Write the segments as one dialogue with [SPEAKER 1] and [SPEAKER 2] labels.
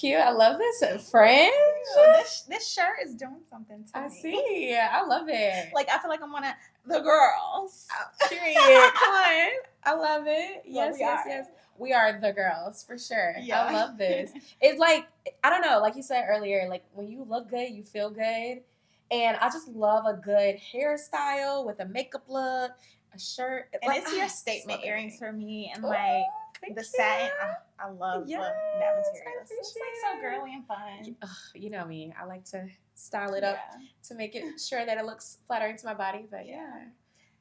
[SPEAKER 1] cute. I love this French.
[SPEAKER 2] This shirt is doing something to me.
[SPEAKER 1] I see. I love it.
[SPEAKER 2] Like, I feel like I'm one of the girls.
[SPEAKER 1] Period. Come on. I love it.
[SPEAKER 2] Well,
[SPEAKER 1] Yes. We are the girls, for sure.
[SPEAKER 2] Yeah.
[SPEAKER 1] I love this. It's like, I don't know, like you said earlier, like when you look good, you feel good. And I just love a good hairstyle with a makeup look, a shirt.
[SPEAKER 2] And
[SPEAKER 1] like,
[SPEAKER 2] it's your statement earrings for me. And
[SPEAKER 1] Ooh,
[SPEAKER 2] like
[SPEAKER 1] thank
[SPEAKER 2] the
[SPEAKER 1] you.
[SPEAKER 2] satin, I love
[SPEAKER 1] Yes,
[SPEAKER 2] that material.
[SPEAKER 1] I
[SPEAKER 2] It's like
[SPEAKER 1] appreciate
[SPEAKER 2] so girly and fun.
[SPEAKER 1] Ugh, you know me. I like to style it up to make it sure that it looks flattering to my body. But yeah,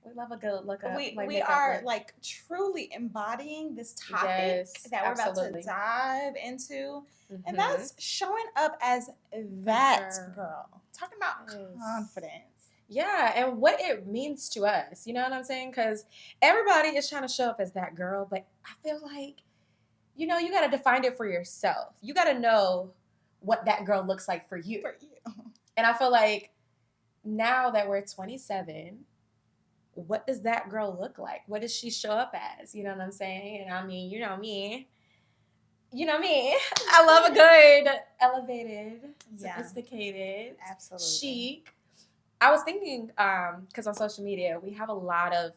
[SPEAKER 1] we love a good look up.
[SPEAKER 2] We are like truly embodying this topic that we're about to dive into. And that's showing up as that girl. Talking about confidence.
[SPEAKER 1] Yeah, and what it means to us. You know what I'm saying? Because everybody is trying to show up as that girl. But I feel like, you know, you got to define it for yourself. You got to know what that girl looks like for you. And I feel like now that we're 27, what does that girl look like? What does she show up as? You know what I'm saying? And I mean, you know me. I love a good, elevated, sophisticated,
[SPEAKER 2] absolutely
[SPEAKER 1] chic. I was thinking, because on social media, we have a lot of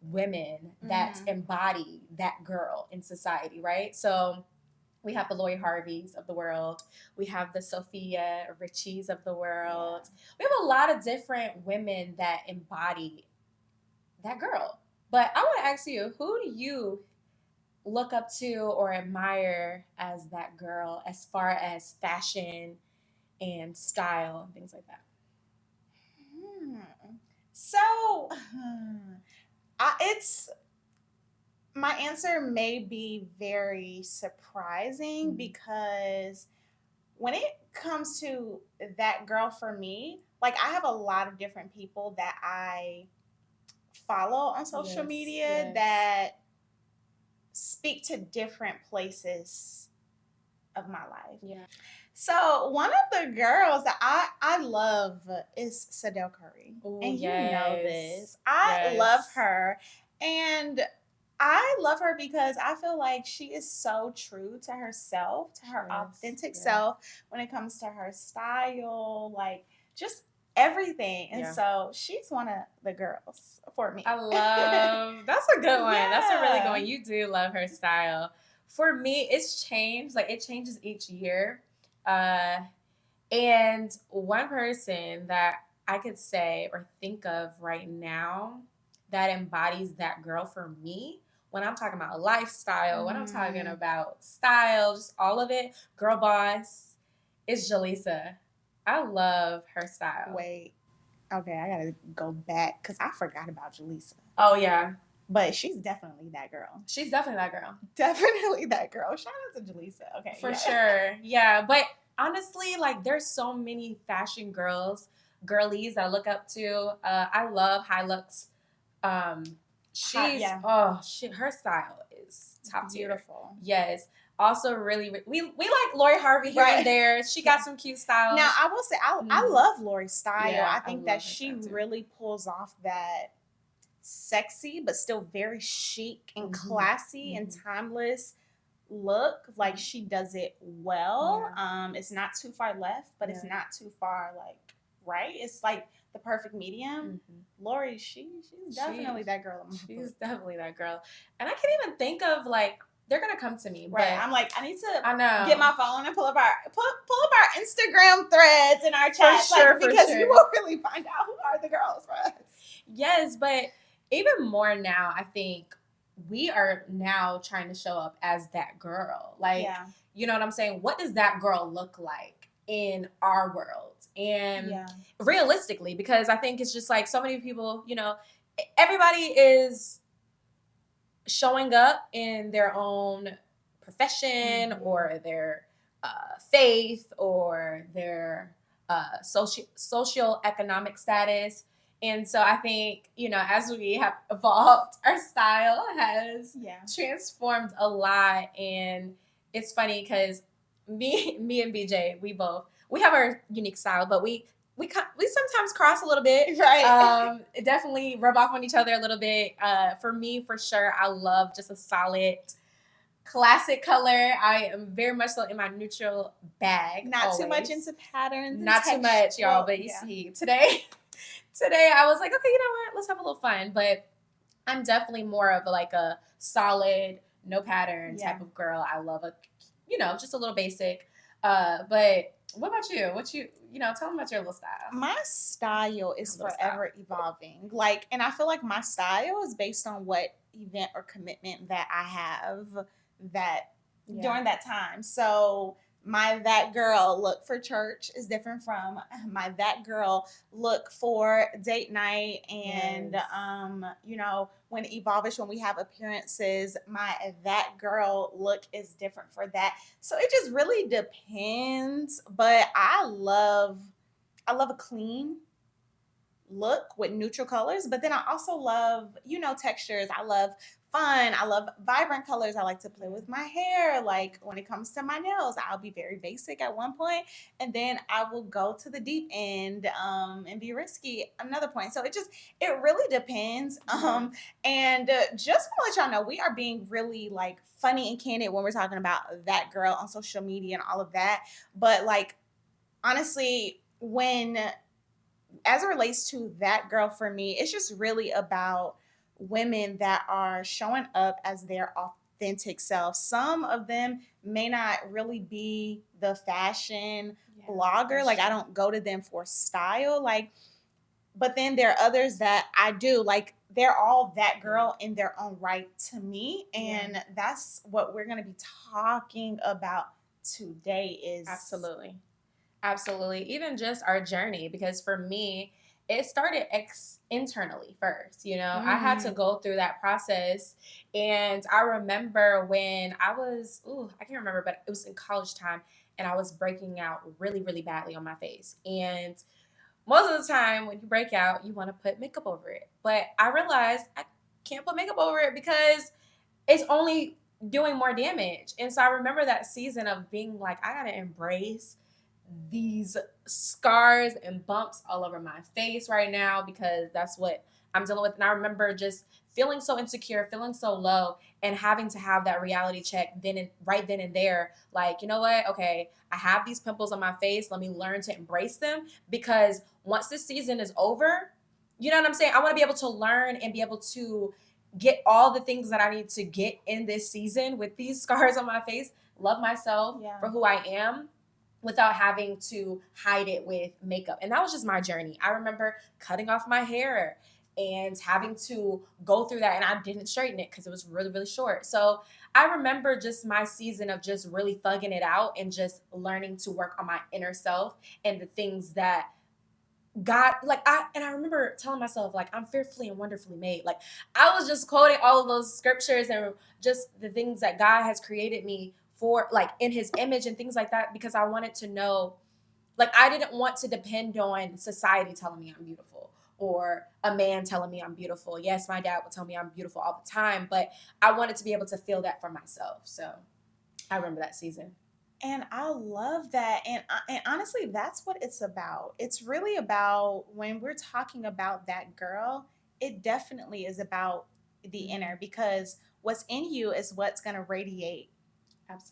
[SPEAKER 1] women that embody that girl in society, right? So we have the Lori Harveys of the world. We have the Sophia Richies of the world. We have a lot of different women that embody that girl. But I want to ask you, who do you look up to or admire as that girl as far as fashion and style and things like that?
[SPEAKER 2] So, it's my answer may be very surprising because when it comes to that girl for me, like I have a lot of different people that I follow on social media that speak to different places of my life.
[SPEAKER 1] Yeah.
[SPEAKER 2] So one of the girls that I love is Sadell Curry.
[SPEAKER 1] Ooh,
[SPEAKER 2] and you know this. I love her. And I love her because I feel like she is so true to herself, to her authentic self when it comes to her style, like just everything. And so she's one of the girls for me.
[SPEAKER 1] I love, that's a good one. That's a really good one. You do love her style. For me, it's changed. Like it changes each year. And one person that I could say or think of right now that embodies that girl for me, when I'm talking about lifestyle, when I'm talking about style, just all of it, girl boss, is Jaleesa. I love her style.
[SPEAKER 2] Wait. Okay, I gotta go back because I forgot about Jaleesa.
[SPEAKER 1] Oh, yeah.
[SPEAKER 2] But she's definitely that girl.
[SPEAKER 1] She's definitely that girl.
[SPEAKER 2] Definitely that girl. Shout out to Jaleesa. Okay.
[SPEAKER 1] For sure. Yeah. But honestly, like there's so many fashion girlies that I look up to. I love Hilux. Her style is top tier.
[SPEAKER 2] Beautiful.
[SPEAKER 1] Yes. Also, really, we like Lori Harvey here and there. She got some cute styles.
[SPEAKER 2] Now, I will say, I love Lori's style. Yeah, I think that she really pulls off that sexy, but still very chic and classy and timeless look. Like she does it well. It's not too far left, but it's not too far like right. It's like the perfect medium. Lori, she's definitely that girl.
[SPEAKER 1] She's definitely that girl. And I can't even think of like, they're gonna come to me,
[SPEAKER 2] right? I'm like, I need to get my phone and pull up our Instagram threads in our chat, because you will really find out who are the girls for us.
[SPEAKER 1] Yes, but even more now, I think we are now trying to show up as that girl. Like, you know what I'm saying? What does that girl look like in our world? And realistically, because I think it's just like so many people, you know, everybody is showing up in their own profession or their faith or their socioeconomic status. And so I think, you know, as we have evolved, our style has transformed a lot. And it's funny because me and BJ, we have our unique style, but we sometimes cross a little bit.
[SPEAKER 2] Right.
[SPEAKER 1] Definitely rub off on each other a little bit. For me, for sure, I love just a solid classic color. I am very much so in my neutral bag.
[SPEAKER 2] Not
[SPEAKER 1] always.
[SPEAKER 2] Too much into patterns.
[SPEAKER 1] Not too much, y'all. Well, but you see, today I was like, okay, you know what? Let's have a little fun. But I'm definitely more of like a solid, no pattern type of girl. I love just a little basic. But what about you? Tell them about your little style.
[SPEAKER 2] My style is forever evolving. Like, and I feel like my style is based on what event or commitment that I have during that time. So my that girl look for church is different from my that girl look for date night, and when evolvish, when we have appearances, my that girl look is different for that. So it just really depends, but I love a clean look with neutral colors, but then I also love, textures. I love fun. I love vibrant colors. I like to play with my hair. Like when it comes to my nails, I'll be very basic at one point, and then I will go to the deep end and be risky another point. So it really depends. And just want to let y'all know, we are being really like funny and candid when we're talking about that girl on social media and all of that. But like honestly, as it relates to that girl, for me, it's just really about women that are showing up as their authentic self. Some of them may not really be the fashion blogger. Like I don't go to them for style. But then there are others that I do. Like they're all that girl in their own right to me. And that's what we're going to be talking about today is
[SPEAKER 1] Absolutely. Even just our journey, because for me, it started internally first. I had to go through that process. And I remember when I was, I can't remember, but it was in college time, and I was breaking out really, really badly on my face. And most of the time when you break out, you want to put makeup over it. But I realized I can't put makeup over it because it's only doing more damage. And so I remember that season of being like, I got to embrace these scars and bumps all over my face right now because that's what I'm dealing with. And I remember just feeling so insecure, feeling so low, and having to have that reality check right then and there. Like, you know what? Okay, I have these pimples on my face. Let me learn to embrace them, because once this season is over, you know what I'm saying? I want to be able to learn and be able to get all the things that I need to get in this season with these scars on my face, love myself for who I am, without having to hide it with makeup. And that was just my journey. I remember cutting off my hair and having to go through that, and I didn't straighten it because it was really, really short. So I remember just my season of just really thugging it out and just learning to work on my inner self and the things that God, I remember telling myself, like, I'm fearfully and wonderfully made. Like, I was just quoting all of those scriptures and just the things that God has created me for, like, in his image and things like that, because I wanted to know, like, I didn't want to depend on society telling me I'm beautiful or a man telling me I'm beautiful. Yes, my dad would tell me I'm beautiful all the time, but I wanted to be able to feel that for myself. So I remember that season.
[SPEAKER 2] And I love that. And honestly, that's what it's about. It's really about, when we're talking about that girl, it definitely is about the inner, because what's in you is what's going to radiate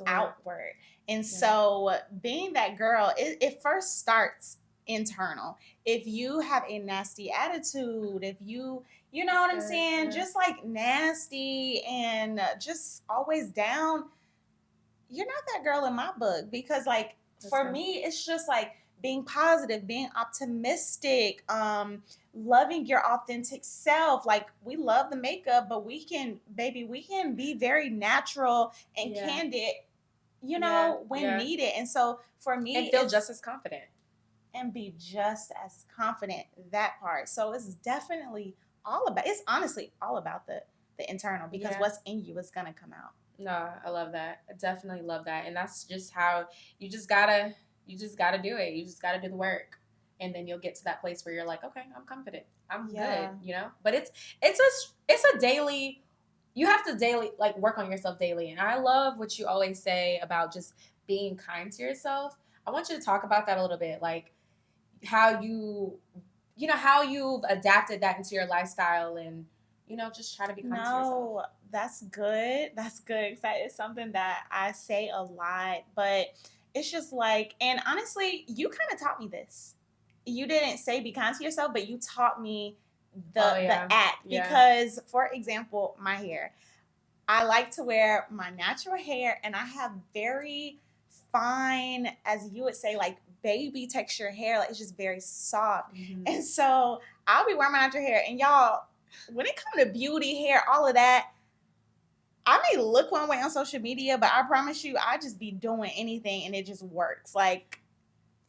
[SPEAKER 2] outward. And so being that girl, it first starts internal. If you have a nasty attitude, if you know what I'm saying, just like nasty and just always down, you're not that girl in my book. Because like for me, it's just like being positive, being optimistic, loving your authentic self. Like we love the makeup, but we can be very natural and candid, when needed. And so for me,
[SPEAKER 1] and feel just as confident
[SPEAKER 2] and be just as confident, that part. So it's definitely it's honestly all about the internal, because what's in you is going to come out.
[SPEAKER 1] No, I love that. I definitely love that. And that's just how you just gotta do it. You just gotta do the work. And then you'll get to that place where you're like, okay, I'm confident. I'm good, But it's a daily, you have to daily, like, work on yourself daily. And I love what you always say about just being kind to yourself. I want you to talk about that a little bit, like how how you've adapted that into your lifestyle, and just try to be kind to yourself.
[SPEAKER 2] No, that's good. That's good. 'Cause that is something that I say a lot, but it's just like, and honestly, you kind of taught me this. You didn't say be kind to yourself, but you taught me the act. Because, for example, my hair. I like to wear my natural hair, and I have very fine, as you would say, like baby texture hair. Like, it's just very soft. Mm-hmm. And so I'll be wearing my natural hair, and y'all, when it comes to beauty, hair, all of that, I may look one way on social media, but I promise you, I just be doing anything and it just works. Like,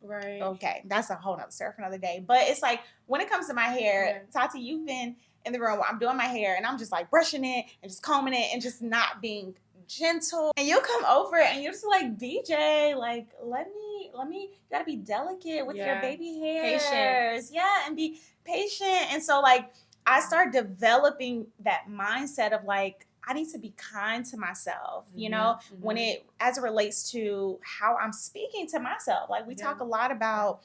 [SPEAKER 1] right.
[SPEAKER 2] Okay, that's a whole nother story for another day. But it's like, when it comes to my hair, Tati, you've been in the room where I'm doing my hair and I'm just like brushing it and just combing it and just not being gentle. And you'll come over and you're just like, DJ, like, let me, you gotta be delicate with your baby hairs.
[SPEAKER 1] Patient.
[SPEAKER 2] Yeah, and be patient. And so, like, I started developing that mindset of like, I need to be kind to myself, when as it relates to how I'm speaking to myself. Like, we talk a lot about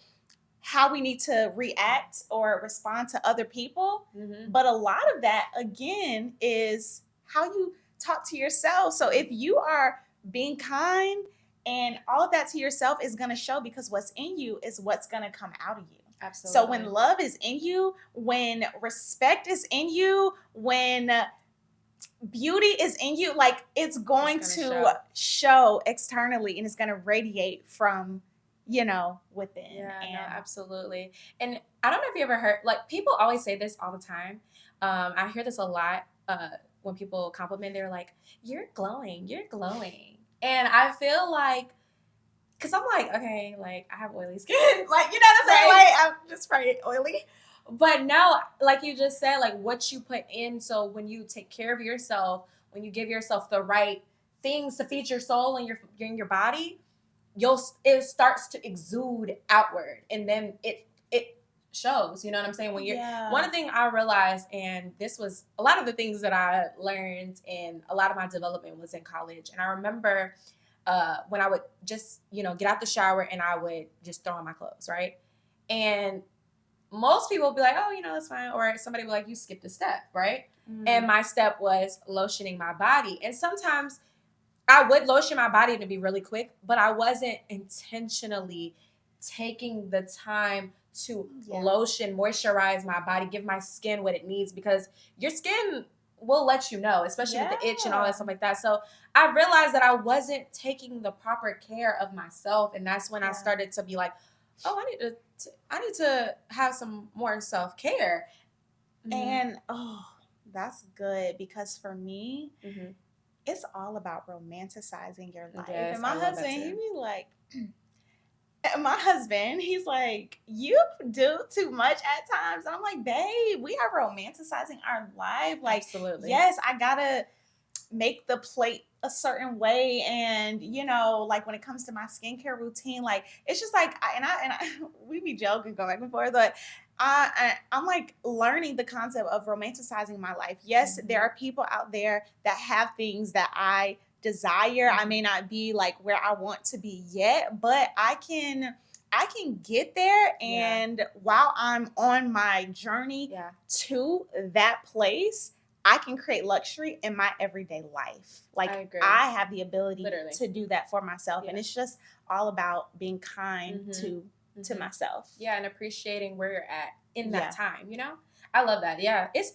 [SPEAKER 2] how we need to react or respond to other people. Mm-hmm. But a lot of that, again, is how you talk to yourself. So if you are being kind, and all of that to yourself is going to show, because what's in you is what's going to come out of you.
[SPEAKER 1] Absolutely.
[SPEAKER 2] So when love is in you, when respect is in you, when beauty is in you, like, it's going to show externally, and it's going to radiate from within.
[SPEAKER 1] No, absolutely. And I don't know if you ever heard, like, people always say this all the time. I hear this a lot when people compliment. They're like, you're glowing. And I feel like, because I'm like, okay, like, I have oily skin. Like, you know what I'm saying? Like, I'm just very oily. But no, like you just said, like, what you put in. So when you take care of yourself, when you give yourself the right things to feed your soul and your body, it starts to exude outward, and then it shows. You know what I'm saying? When you're one thing I realized, and this was a lot of the things that I learned, and a lot of my development was in college. And I remember when I would just get out the shower and I would just throw on my clothes, right? And most people would be like, oh, that's fine. Or somebody would be like, you skipped a step, right? Mm. And my step was lotioning my body. And sometimes I would lotion my body to be really quick, but I wasn't intentionally taking the time to lotion, moisturize my body, give my skin what it needs, because your skin will let you know, especially with the itch and all that stuff like that. So I realized that I wasn't taking the proper care of myself. And that's when I started to be like, oh, I need to have some more self-care.
[SPEAKER 2] Mm-hmm. And, that's good, because for me, it's all about romanticizing your life. Yes, and my husband, he be like, he's like, you do too much at times. And I'm like, babe, we are romanticizing our life. Like, absolutely. Yes, I gotta make the plate a certain way. And, like, when it comes to my skincare routine, like, it's just like, we be joking, go back and forth, but I'm like learning the concept of romanticizing my life. Yes, there are people out there that have things that I desire. I may not be like where I want to be yet, but I can get there. And while I'm on my journey to that place, I can create luxury in my everyday life. Like, I have the ability to do that for myself. And it's just all about being kind to myself.
[SPEAKER 1] Yeah, and appreciating where you're at in that time, I love that. Yeah. It's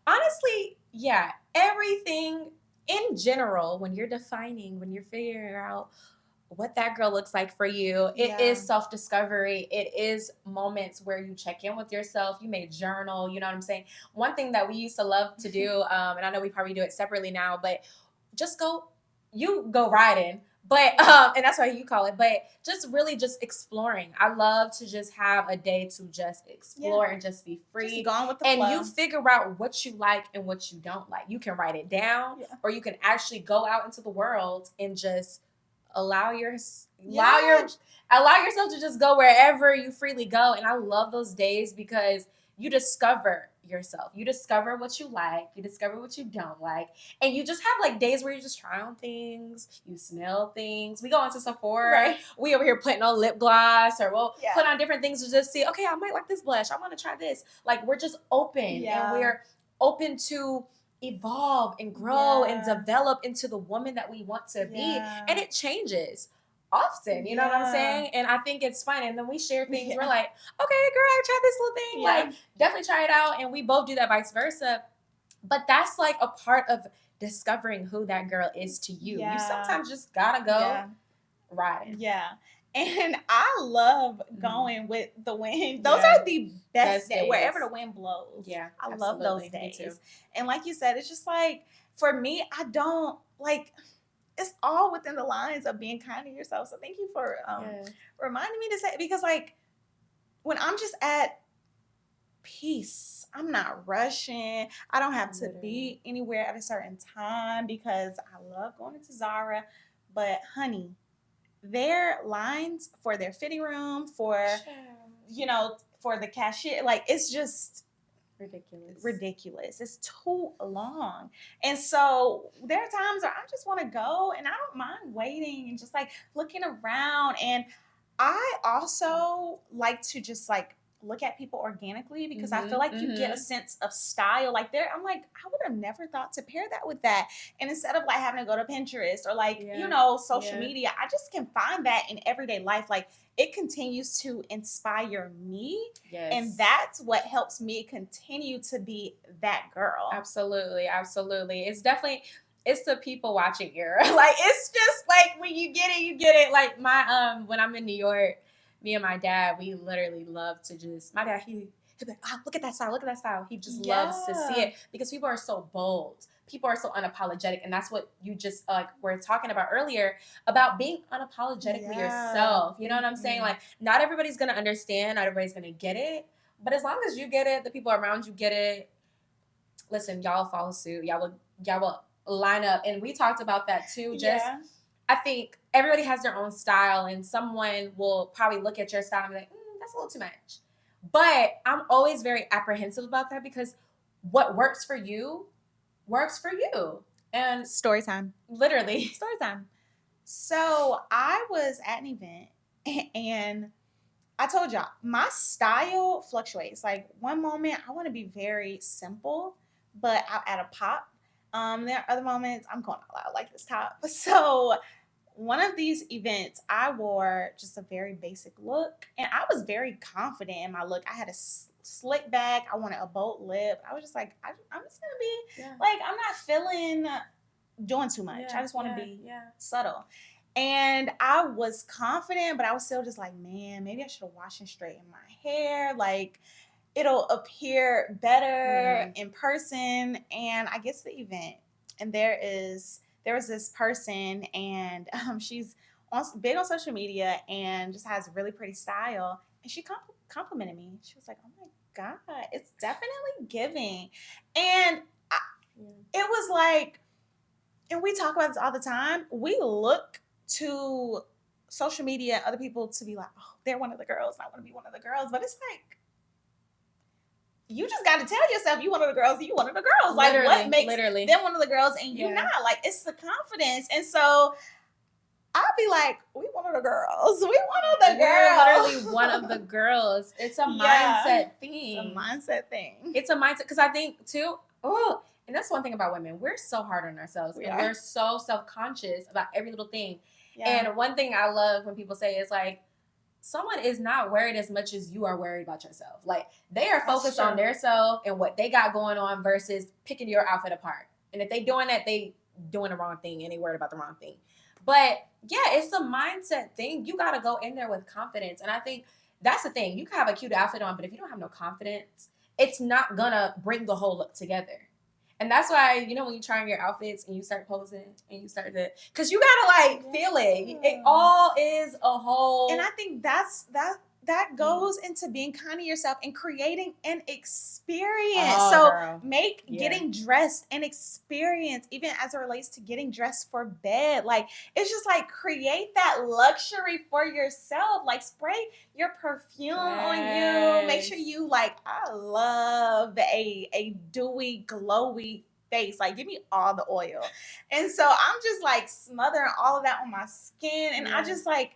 [SPEAKER 1] honestly, everything in general, when you're figuring out what that girl looks like for you, it is self-discovery. It is moments where you check in with yourself. You may journal, you know what I'm saying? One thing that we used to love to do, and I know we probably do it separately now, but just go riding. But and that's why you call it, but just really just exploring. I love to just have a day to just explore and just be free.
[SPEAKER 2] Just going with the
[SPEAKER 1] flow.
[SPEAKER 2] And
[SPEAKER 1] you figure out what you like and what you don't like. You can write it down, or you can actually go out into the world and just allow yourself to just go wherever you freely go. And I love those days, because you discover yourself. You discover what you like. You discover what you don't like. And you just have like days where you just try on things. You smell things. We go into Sephora. Right. We over here putting on lip gloss, or we'll put on different things to just see, okay, I might like this blush. I want to try this. Like, we're just open and we're open to evolve and grow and develop into the woman that we want to be. And it changes often, you know what I'm saying? And I think it's fun. And then we share things. We're like, okay, girl, I tried this little thing. Like, definitely try it out. And we both do that, vice versa. But that's like a part of discovering who that girl is to you. You sometimes just gotta go riding.
[SPEAKER 2] And I love going with the wind. Those are the best days, wherever the wind blows. I love those days. And like you said, it's just like, for me, I don't, like, it's all within the lines of being kind to yourself. So thank you for reminding me to say, because like, when I'm just at peace, I'm not rushing. I don't have to be anywhere at a certain time because I love going to Zara. But honey, their lines for their fitting room, for, you know, for the cashier, like, it's just ridiculous. It's too long. And so there are times where I just want to go and I don't mind waiting and just like looking around. And I also like to just like look at people organically, because I feel like you get a sense of style. Like, I'm like, I would have never thought to pair that with that. And instead of like having to go to Pinterest or like, you know, social media, I just can find that in everyday life. Like, it continues to inspire me. And that's what helps me continue to be that girl.
[SPEAKER 1] Absolutely. It's definitely, it's the people watching era. Like, it's just like, when you get it, you get it. Like, my, when I'm in New York, me and my dad, we literally love to just, my dad, he'd be like, oh, look at that style. He just loves to see it, because people are so bold. People are so unapologetic. And that's what you just were talking about earlier, about being unapologetically yourself. You know what I'm saying? Like, not everybody's going to understand. Not everybody's going to get it. But as long as you get it, the people around you get it, listen, y'all follow suit. Y'all will line up. And we talked about that too. I think everybody has their own style, and someone will probably look at your style and be like, that's a little too much. But I'm always very apprehensive about that, because what works for you works for you. And
[SPEAKER 2] story time.
[SPEAKER 1] Literally.
[SPEAKER 2] Story time. So I was at an event, and I told y'all, my style fluctuates. Like, one moment I want to be very simple, but I'll add a pop. There are other moments I'm going all out, like this top. So one of these events, I wore just a very basic look, and I was very confident in my look. I had a slick back. I wanted a bold lip. I was just like, I'm just going to be like, I'm not feeling doing too much. I just want to be subtle. And I was confident, but I was still just like, man, maybe I should have washed and straightened my hair. Like, it'll appear better in person. And I get to the event, and there was this person, and she's big on social media and just has really pretty style. And she complimented me. She was like, oh my God, it's definitely giving. And it was like, and we talk about this all the time, we look to social media and other people to be like, oh, they're one of the girls, I want to be one of the girls. But it's like, you just got to tell yourself you one of the girls, you one of the girls. Like, what makes them one of the girls and you not? Like, it's the confidence. And so I'll be like, we one of the girls. We one of the girls.
[SPEAKER 1] We're literally one of the girls. It's a mindset thing.
[SPEAKER 2] It's a mindset thing.
[SPEAKER 1] It's a mindset. Because I think, too, and that's one thing about women. We're so hard on ourselves. And we're so self-conscious about every little thing. And one thing I love when people say is like, someone is not worried as much as you are worried about yourself. Like, they are focused on their self and what they got going on versus picking your outfit apart. And if they doing that, they doing the wrong thing and they worried about the wrong thing. But yeah, it's a mindset thing. You got to go in there with confidence. And I think that's the thing. You can have a cute outfit on, but if you don't have no confidence, it's not going to bring the whole look together. And that's why, you know, when you try on your outfits and you start posing and you start to, because you got to like feel it. It all is a whole.
[SPEAKER 2] And I think that goes into being kind to yourself and creating an experience. Make getting dressed an experience, even as it relates to getting dressed for bed. Like, it's just like, create that luxury for yourself. Like, spray your perfume on you. Make sure you like, I love a dewy, glowy face. Like, give me all the oil. And so I'm just like smothering all of that on my skin. And I just like,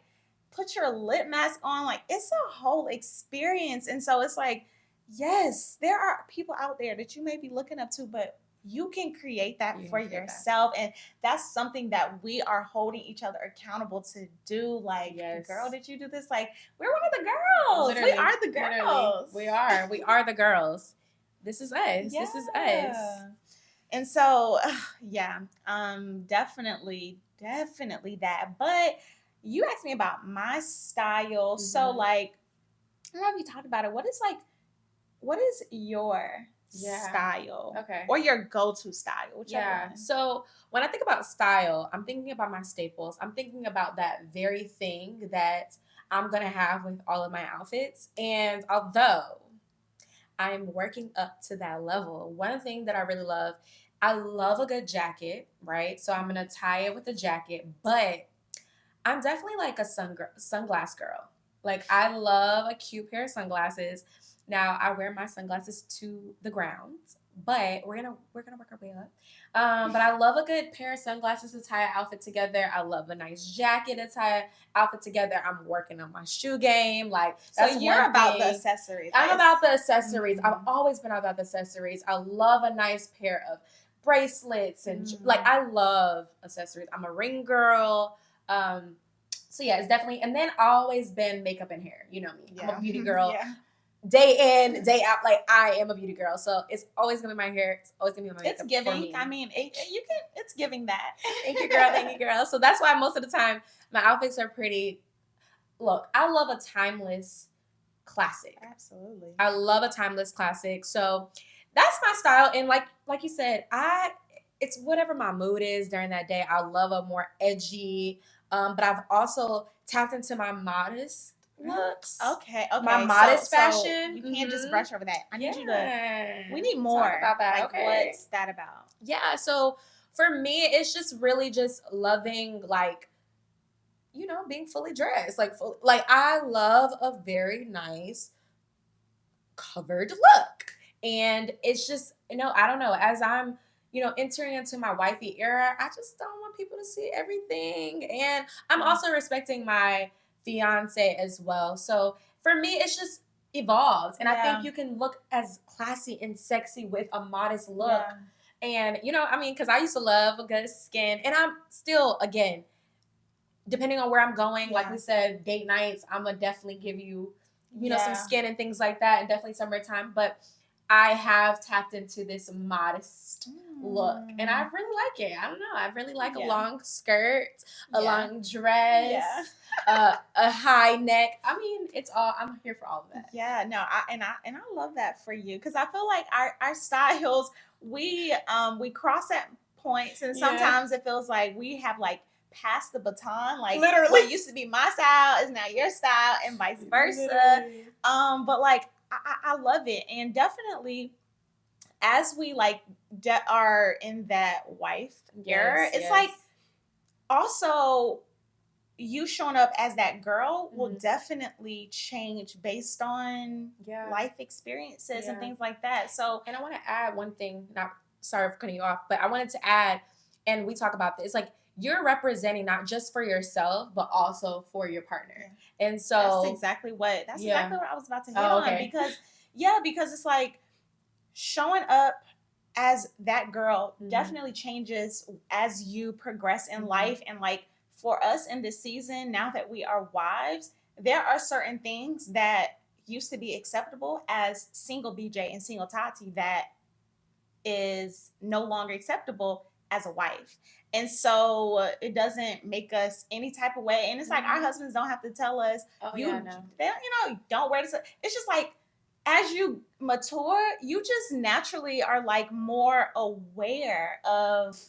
[SPEAKER 2] put your lip mask on. Like, it's a whole experience. And so it's like, yes, there are people out there that you may be looking up to, but you can create that for yourself. And that's something that we are holding each other accountable to do. Like, girl, did you do this? Like, we're one of the girls. Literally, we are the girls.
[SPEAKER 1] Literally. We are the girls. This is us. Yeah. This is us.
[SPEAKER 2] And so, yeah, definitely that. But you asked me about my style. Mm-hmm. So, like, I don't know if you talked about it. What is your style?
[SPEAKER 1] Okay.
[SPEAKER 2] Or your go-to style?
[SPEAKER 1] Yeah. One. So when I think about style, I'm thinking about my staples. I'm thinking about that very thing that I'm going to have with all of my outfits. And although I'm working up to that level, one thing that I really love, I love a good jacket, right? So I'm going to tie it with a jacket, but I'm definitely like a sunglass girl. Like, I love a cute pair of sunglasses. Now, I wear my sunglasses to the ground, but we're gonna work our way up. But I love a good pair of sunglasses to tie an outfit together. I love a nice jacket to tie an outfit together. I'm working on my shoe game. Like, that's
[SPEAKER 2] so you're about the accessories.
[SPEAKER 1] I'm about the accessories. Mm-hmm. I've always been about the accessories. I love a nice pair of bracelets and like, I love accessories. I'm a ring girl. So yeah, it's definitely, and then always been makeup and hair. You know me. Yeah. I'm a beauty girl. Yeah. Day in, day out. Like, I am a beauty girl. So it's always gonna be my hair. It's always gonna be my makeup.
[SPEAKER 2] It's giving. I mean, it's giving that.
[SPEAKER 1] Thank you, girl. Thank you, girl. So that's why most of the time my outfits are pretty. Look, I love a timeless classic.
[SPEAKER 2] Absolutely.
[SPEAKER 1] I love a timeless classic. So that's my style. And like you said, it's whatever my mood is during that day. I love a more edgy, but I've also tapped into my modest looks.
[SPEAKER 2] Okay.
[SPEAKER 1] My modest fashion.
[SPEAKER 2] So you can't just brush over that. I need you to. We need more
[SPEAKER 1] about that.
[SPEAKER 2] Like, what's that about?
[SPEAKER 1] Yeah. So for me, it's just really just loving, like, you know, being fully dressed. Like I love a very nice covered look, and it's just, you know, I don't know, as I'm, you know, entering into my wifey era, I just don't want people to see everything. And I'm also respecting my fiance as well. So for me, it's just evolved. And I think you can look as classy and sexy with a modest look. Yeah. And, you know, I mean, because I used to love a good skin. And I'm still, again, depending on where I'm going, like we said, date nights, I'm going to definitely give you, you know, some skin and things like that. And definitely summertime. But I have tapped into this modest look, and I really like it. I don't know. I really like a long skirt, a long dress, a high neck. I mean, it's all. I'm here for all of that.
[SPEAKER 2] Yeah, no, I love that for you, because I feel like our styles, we cross at points, and sometimes it feels like we have like passed the baton. Like, literally, what used to be my style is now your style, and vice versa. Literally. But like, I love it. And definitely, as we like are in that wife era, it's like, also you showing up as that girl will definitely change based on life experiences and things like that. So,
[SPEAKER 1] and I want to add one thing, not sorry for cutting you off, but I wanted to add, and we talk about this, like, you're representing not just for yourself, but also for your partner. And so
[SPEAKER 2] that's exactly what I was about to hit on. Because it's like, showing up as that girl definitely changes as you progress in life. And like, for us in this season, now that we are wives, there are certain things that used to be acceptable as single BJ and single Tati that is no longer acceptable as a wife. And so it doesn't make us any type of way. And it's like, our husbands don't have to tell us, don't wear this. It's just like, as you mature, you just naturally are like more aware of,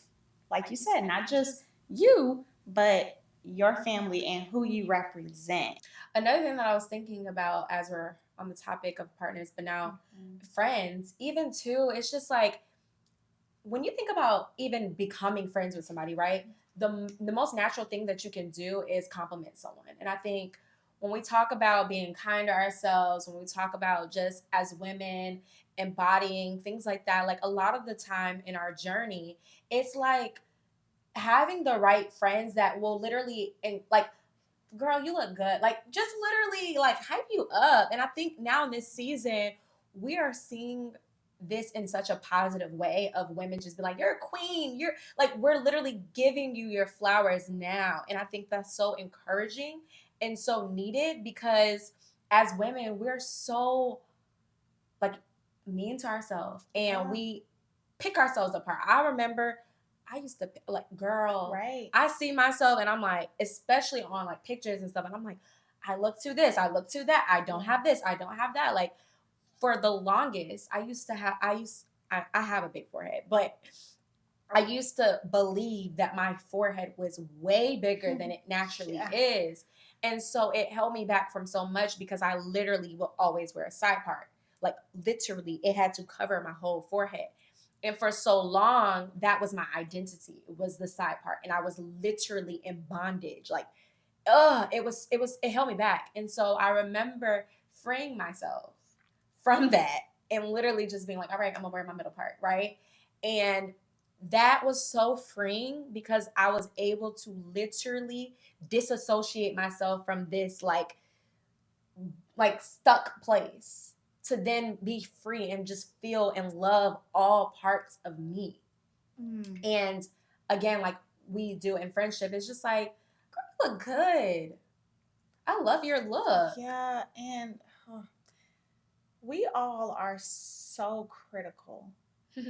[SPEAKER 2] like you said, not just you, but your family and who you represent.
[SPEAKER 1] Another thing that I was thinking about as we're on the topic of partners, but now friends, even too, it's just like, when you think about even becoming friends with somebody, right? The most natural thing that you can do is compliment someone. And I think when we talk about being kind to ourselves, when we talk about just as women embodying things like that, like, a lot of the time in our journey, it's like having the right friends that will literally, and like, girl, you look good. Like, just literally like hype you up. And I think now in this season, we are seeing this in such a positive way of women just be like, you're a queen. You're like, we're literally giving you your flowers now. And I think that's so encouraging and so needed because as women, we're so like mean to ourselves and we pick ourselves apart. I remember I used to like, girl,
[SPEAKER 2] right.
[SPEAKER 1] I see myself and I'm like, especially on like pictures and stuff, and I'm like, I look to this, I look to that, I don't have this, I don't have that. Like for the longest, I have a big forehead, but I used to believe that my forehead was way bigger than it naturally is. And so it held me back from so much because I literally will always wear a side part. Like literally, it had to cover my whole forehead. And for so long, that was my identity. It was the side part. And I was literally in bondage. Like, it held me back. And so I remember freeing myself from that and literally just being like, all right, I'm gonna wear my middle part, right? And that was so freeing because I was able to literally disassociate myself from this like stuck place to then be free and just feel and love all parts of me. And again, like we do in friendship, it's just like, girl, you look good. I love your look.
[SPEAKER 2] Yeah, and we all are so critical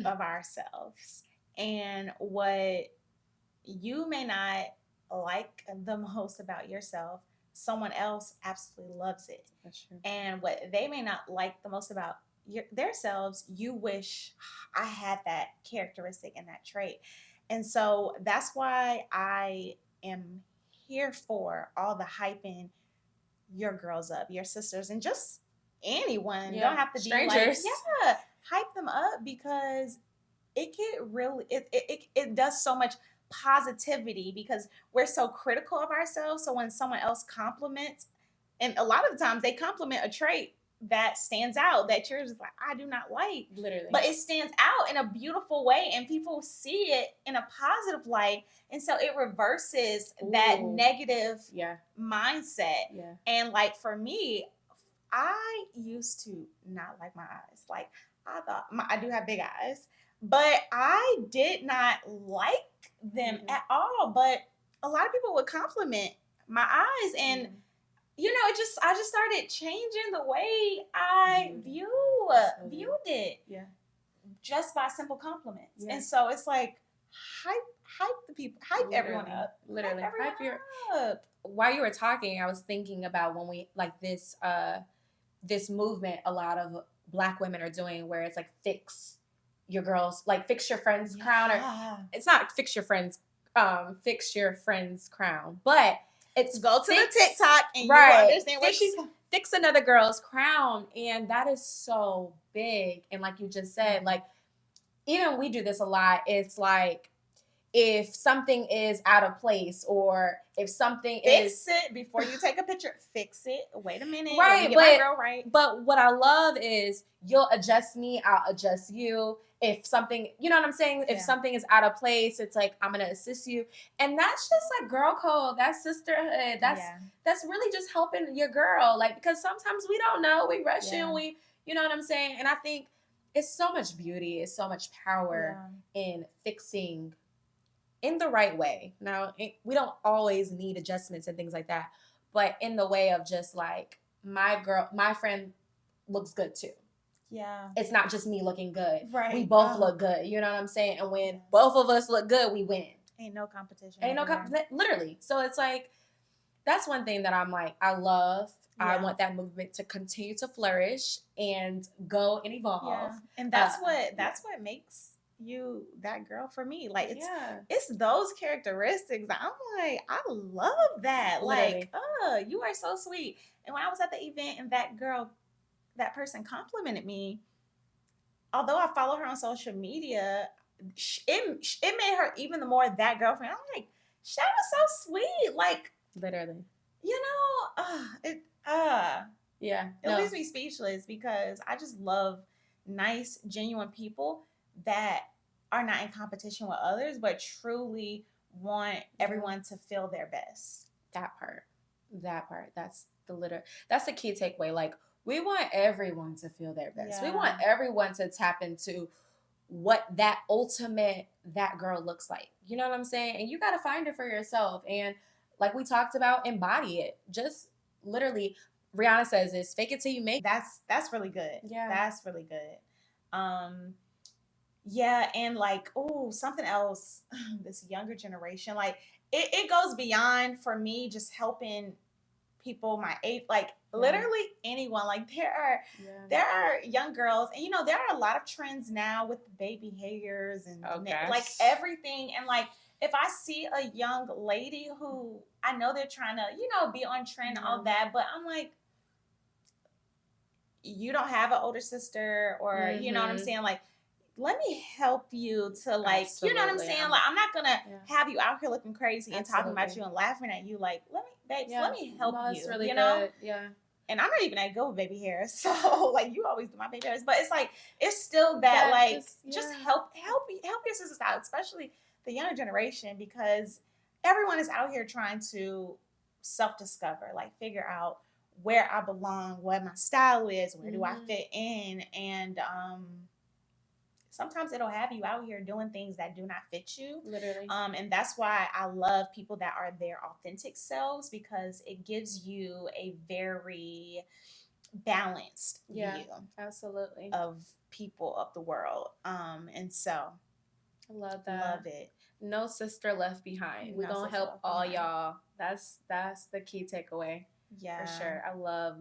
[SPEAKER 2] of ourselves. And what you may not like the most about yourself, someone else absolutely loves it.
[SPEAKER 1] That's true.
[SPEAKER 2] And what they may not like the most about their selves, you wish I had that characteristic and that trait. And so that's why I am here for all the hyping your girls up, your sisters, and just anyone.
[SPEAKER 1] Yeah.
[SPEAKER 2] Don't have to
[SPEAKER 1] Strangers.
[SPEAKER 2] be like, hype them up because it does so much positivity because we're so critical of ourselves. So when someone else compliments, and a lot of the times they compliment a trait that stands out that you're just like, I do not like.
[SPEAKER 1] Literally.
[SPEAKER 2] But it stands out in a beautiful way and people see it in a positive light. And so it reverses that negative mindset.
[SPEAKER 1] Yeah.
[SPEAKER 2] And like for me, I used to not like my eyes. Like I thought I do have big eyes, but I did not like them at all. But a lot of people would compliment my eyes and I just started changing the way I viewed it.
[SPEAKER 1] Yeah.
[SPEAKER 2] Just by simple compliments. Yeah. And so it's like hype the people, hype everyone up.
[SPEAKER 1] Literally. Hype up. While you were talking, I was thinking about when we like this movement a lot of Black women are doing where it's like fix your friend's crown, or it's not fix your friend's crown, but it's
[SPEAKER 2] go to the TikTok and you understand what she's
[SPEAKER 1] fix another girl's crown. And that is so big. And like you just said, like even we do this a lot. It's like if something is out of place or if something
[SPEAKER 2] fix it before you take a picture. Fix it. Wait a minute.
[SPEAKER 1] Right,
[SPEAKER 2] my girl right.
[SPEAKER 1] But what I love is you'll adjust me, I'll adjust you. If something, you know what I'm saying? If something is out of place, it's like I'm gonna assist you, and that's just like girl code. That's sisterhood. That's really just helping your girl. Like because sometimes we don't know, we rush in, you know what I'm saying? And I think it's so much beauty, it's so much power in fixing in the right way. Now, we don't always need adjustments and things like that, but in the way of just like my friend looks good too.
[SPEAKER 2] Yeah.
[SPEAKER 1] It's not just me looking good.
[SPEAKER 2] Right.
[SPEAKER 1] We both look good. You know what I'm saying? And when both of us look good, we win.
[SPEAKER 2] Ain't no competition.
[SPEAKER 1] Literally. So it's like, that's one thing that I'm like, I love. Yeah. I want that movement to continue to flourish and go and evolve.
[SPEAKER 2] Yeah. And that's what makes you that girl for me. Like it's those characteristics. I'm like, I love that. Literally. Like, you are so sweet. And when I was at the event and that person complimented me, although I follow her on social media, it made her even the more that girlfriend. I'm like, she was so sweet. Like
[SPEAKER 1] literally.
[SPEAKER 2] It
[SPEAKER 1] it
[SPEAKER 2] leaves me speechless because I just love nice, genuine people that are not in competition with others, but truly want everyone to feel their best.
[SPEAKER 1] That part. That's the key takeaway. Like We want everyone to feel their best. We
[SPEAKER 2] Yeah.
[SPEAKER 1] want everyone to tap into what that ultimate that girl looks like. You know what I'm saying? And you got to find it for yourself. And like we talked about, embody it. Just literally, Rihanna says this, fake it till you make it.
[SPEAKER 2] That's really good.
[SPEAKER 1] Yeah.
[SPEAKER 2] That's really good. Yeah, and like, oh, something else, this younger generation, like it goes beyond for me just helping people my age, like literally anyone. Like there are young girls, and there are a lot of trends now with baby hairs and like everything. And like if I see a young lady who I know they're trying to, be on trend, all that, but I'm like, you don't have an older sister, or you know what I'm saying? Like, let me help you to like, you know what I'm saying? Like, I'm not gonna have you out here looking crazy and talking about you and laughing at you. Like, let me help you.
[SPEAKER 1] Really
[SPEAKER 2] you
[SPEAKER 1] good.
[SPEAKER 2] know?
[SPEAKER 1] Yeah.
[SPEAKER 2] And I'm not even that good with baby hair, so like you always do my baby hairs, but it's like it's still that like just help your sisters out, especially the younger generation, because everyone is out here trying to self-discover, like figure out where I belong, what my style is, where do I fit in, and sometimes it'll have you out here doing things that do not fit you.
[SPEAKER 1] Literally.
[SPEAKER 2] And that's why I love people that are their authentic selves, because it gives you a very balanced view.
[SPEAKER 1] Absolutely.
[SPEAKER 2] Of people of the world. And so
[SPEAKER 1] I love that.
[SPEAKER 2] Love it.
[SPEAKER 1] No sister left behind. We're gonna help all y'all. That's the key takeaway. Yeah, for sure. I love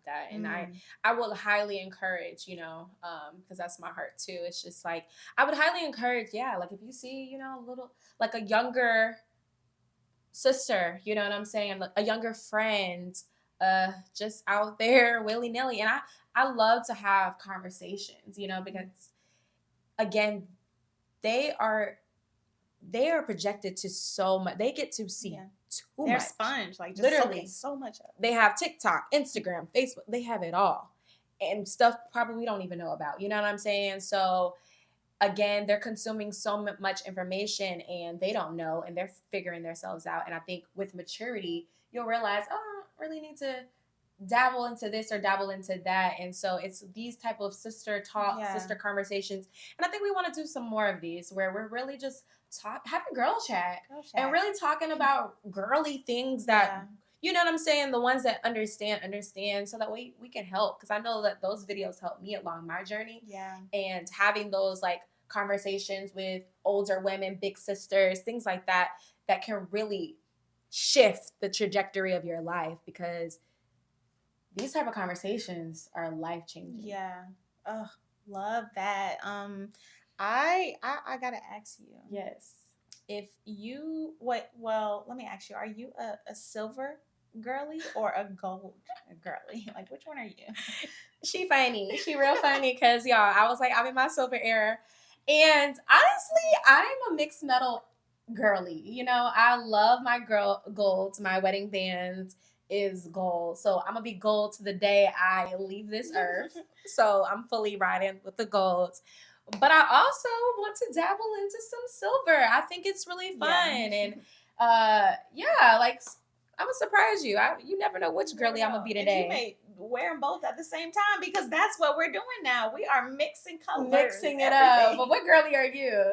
[SPEAKER 1] that. And I would highly encourage, because that's my heart too. It's just like, I would highly encourage, like if you see, a little, like a younger sister, you know what I'm saying? Like a younger friend, just out there willy-nilly. And I love to have conversations, because again, they are projected to so much. They get to see too much.
[SPEAKER 2] They're sponge, like just literally so much of it.
[SPEAKER 1] They have TikTok, Instagram, Facebook. They have it all, and stuff probably we don't even know about. You know what I'm saying? So again, they're consuming so much information, and they don't know, and they're figuring themselves out. And I think with maturity, you'll realize, oh, I don't really need to dabble into this or dabble into that. And so it's these type of sister talk, sister conversations. And I think we want to do some more of these where we're really just having girl chat and really talking about girly things that, you know what I'm saying? The ones that understand so that we can help. Because I know that those videos helped me along my journey. Yeah. And having those like conversations with older women, big sisters, things like that can really shift the trajectory of your life, because these type of conversations are life-changing.
[SPEAKER 2] Yeah. Oh, love that. I gotta ask you.
[SPEAKER 1] Yes.
[SPEAKER 2] If you let me ask you, are you a silver girly or a gold girly? Like, which one are you?
[SPEAKER 1] She funny. She real funny, because y'all, I was like, I'm in my silver era. And honestly, I'm a mixed metal girly. I love my golds, my wedding bands is gold. So I'm gonna be gold to the day I leave this earth. So I'm fully riding with the golds. But I also want to dabble into some silver. I think it's really fun. And like I'm gonna surprise you. You never know which girly I'm gonna be today.
[SPEAKER 2] And you may wear them both at the same time, because that's what we're doing now. We are mixing colors.
[SPEAKER 1] Mixing it up. But what girly are you?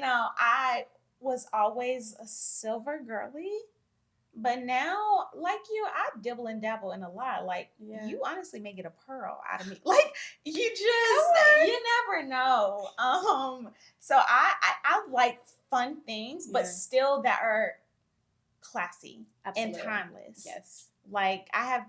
[SPEAKER 2] I was always a silver girly. But now, like you, I dibble and dabble in a lot. Like, you honestly may get a pearl out of me. Like, you never know. So I like fun things, but still that are classy and timeless.
[SPEAKER 1] Yes.
[SPEAKER 2] Like I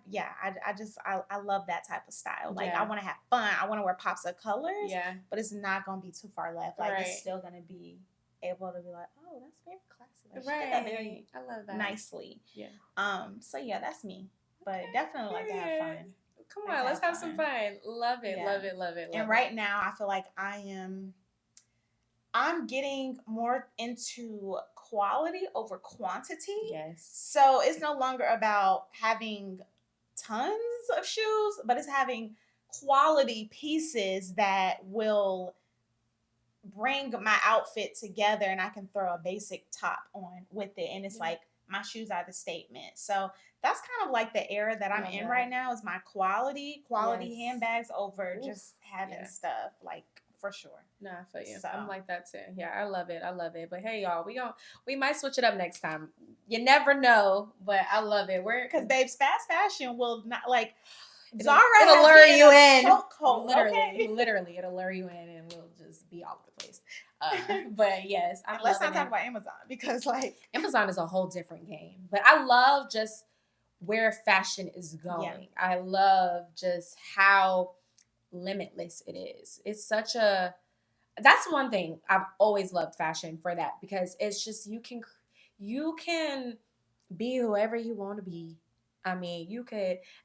[SPEAKER 2] love that type of style. Like I want to have fun. I want to wear pops of colors. Yeah. But it's not going to be too far left. Like it's still going to be able to be like, oh, that's very classy. Like,
[SPEAKER 1] I love that.
[SPEAKER 2] Nicely. Yeah. So yeah, that's me. But definitely like to have fun.
[SPEAKER 1] Come on, let's have some fun. Love it, love it.
[SPEAKER 2] And right now I feel like I'm getting more into quality over quantity.
[SPEAKER 1] Yes.
[SPEAKER 2] So it's no longer about having tons of shoes, but it's having quality pieces that will bring my outfit together, and I can throw a basic top on with it. And it's like my shoes are the statement. So that's kind of like the era that I'm in right now, is my quality handbags over just having stuff, like, for sure.
[SPEAKER 1] No, I feel you. So. I'm like that too. Yeah, I love it. But hey, y'all, we might switch it up next time. You never know, but I love it.
[SPEAKER 2] Because babes, fast fashion will not, like,
[SPEAKER 1] Zara it'll lure you in. Literally, it'll lure you in, and we'll just be all over the place. But yes,
[SPEAKER 2] let's not talk about Amazon, because like
[SPEAKER 1] Amazon is a whole different game. But I love just where fashion is going. Yeah. I love just how limitless it is. It's such a, that's one thing I've always loved fashion for, that, because it's just you can be whoever you want to be. I mean,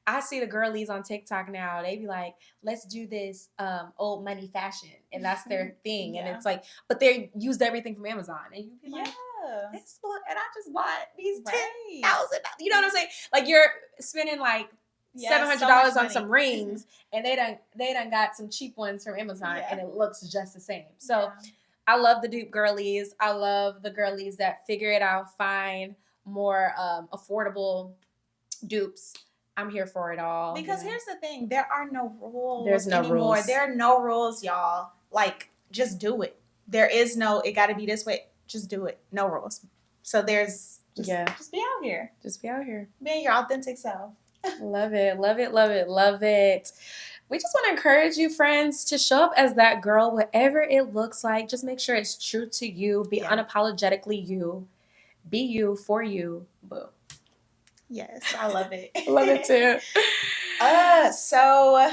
[SPEAKER 1] I see the girlies on TikTok now, they be like, let's do this old money fashion. And that's their thing. And it's like, but they used everything from Amazon. And you be like, this one, and I just bought these $10,000. You know what I'm saying? Like, you're spending like $700 on some rings, and they done got some cheap ones from Amazon, and it looks just the same. So I love the dupe girlies. I love the girlies that figure it out, find more affordable dupes. I'm here for it all.
[SPEAKER 2] Because here's the thing, there are no rules.
[SPEAKER 1] There's no
[SPEAKER 2] anymore.
[SPEAKER 1] rules.
[SPEAKER 2] There are no rules, y'all. Like, just do it. There is no, it got to be this way. Just do it. No rules. So there's just be out here.
[SPEAKER 1] Just be out here.
[SPEAKER 2] Being your authentic self.
[SPEAKER 1] Love it. Love it. Love it. Love it. We just want to encourage you, friends, to show up as that girl, whatever it looks like. Just make sure it's true to you. Be unapologetically you. Be you for you. Boo.
[SPEAKER 2] Yes, I love it.
[SPEAKER 1] Love it too.
[SPEAKER 2] So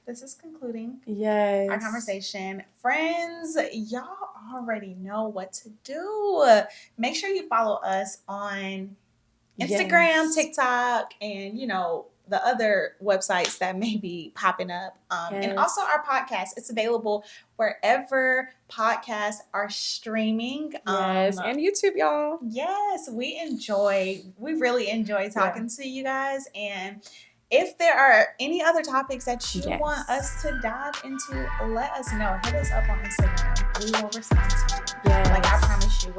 [SPEAKER 2] this is concluding
[SPEAKER 1] our
[SPEAKER 2] conversation. Friends, y'all already know what to do. Make sure you follow us on Instagram, TikTok, and the other websites that may be popping up. And also our podcast. It's available wherever podcasts are streaming.
[SPEAKER 1] And YouTube, y'all.
[SPEAKER 2] Yes, we really enjoy talking to you guys. And if there are any other topics that you want us to dive into, let us know. Hit us up on Instagram. We will respond to you. Like, I promise you,